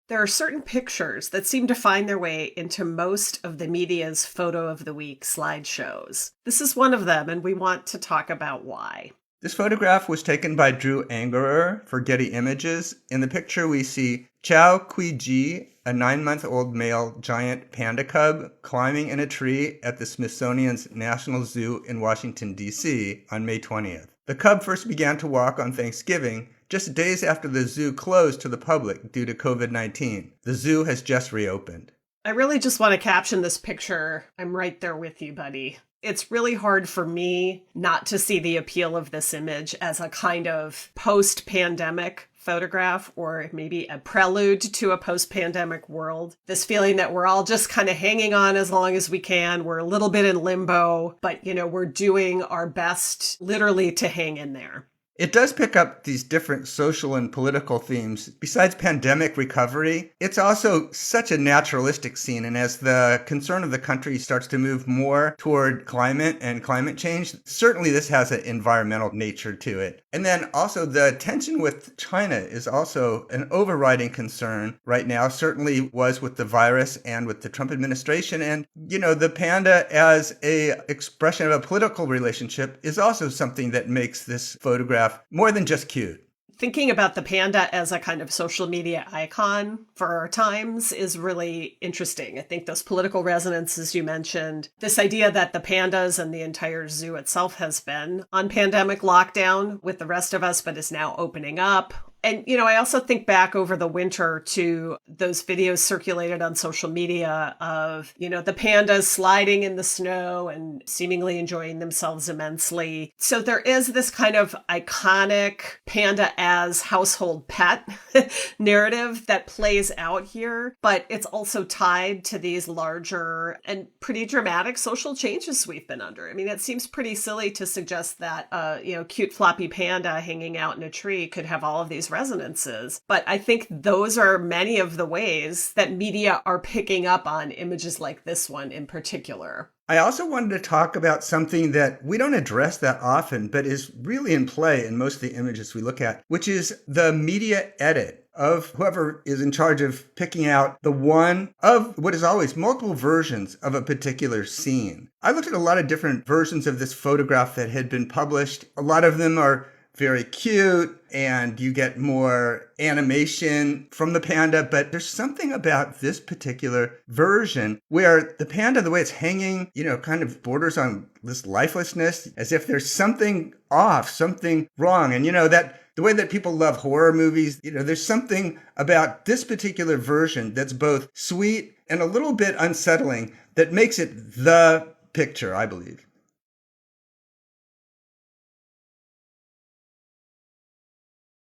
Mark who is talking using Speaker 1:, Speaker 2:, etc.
Speaker 1: There are certain pictures that seem to find their way into most of the media's photo of the week slideshows. This is one of them, and we want to talk about why.
Speaker 2: This photograph was taken by Drew Angerer for Getty Images. In the picture, we see Chao Kui-ji, a 9-month-old male giant panda cub, climbing in a tree at the Smithsonian's National Zoo in Washington, D.C. on May 20th. The cub first began to walk on Thanksgiving, just days after the zoo closed to the public due to COVID-19. The zoo has just reopened.
Speaker 1: I really just want to caption this picture. I'm right there with you, buddy. It's really hard for me not to see the appeal of this image as a kind of post-pandemic photograph, or maybe a prelude to a post-pandemic world. This feeling that we're all just kind of hanging on as long as we can. We're a little bit in limbo, but we're doing our best literally to hang in there.
Speaker 2: It does pick up these different social and political themes. Besides pandemic recovery, it's also such a naturalistic scene. And as the concern of the country starts to move more toward climate and climate change, certainly this has an environmental nature to it. And then also the tension with China is also an overriding concern right now, certainly was with the virus and with the Trump administration. And, the panda as a expression of a political relationship is also something that makes this photograph more than just cute.
Speaker 1: Thinking about the panda as a kind of social media icon for our times is really interesting. I think those political resonances you mentioned, this idea that the pandas and the entire zoo itself has been on pandemic lockdown with the rest of us, but is now opening up. And, I also think back over the winter to those videos circulated on social media of, the pandas sliding in the snow and seemingly enjoying themselves immensely. So there is this kind of iconic panda as household pet narrative that plays out here, but it's also tied to these larger and pretty dramatic social changes we've been under. I mean, it seems pretty silly to suggest that, cute floppy panda hanging out in a tree could have all of these resonances. But I think those are many of the ways that media are picking up on images like this one in particular.
Speaker 2: I also wanted to talk about something that we don't address that often, but is really in play in most of the images we look at, which is the media edit of whoever is in charge of picking out the one of what is always multiple versions of a particular scene. I looked at a lot of different versions of this photograph that had been published. A lot of them are very cute, and you get more animation from the panda, but there's something about this particular version where the panda, the way it's hanging, kind of borders on this lifelessness, as if there's something off, something wrong. And that the way that people love horror movies, there's something about this particular version that's both sweet and a little bit unsettling that makes it the picture, I believe.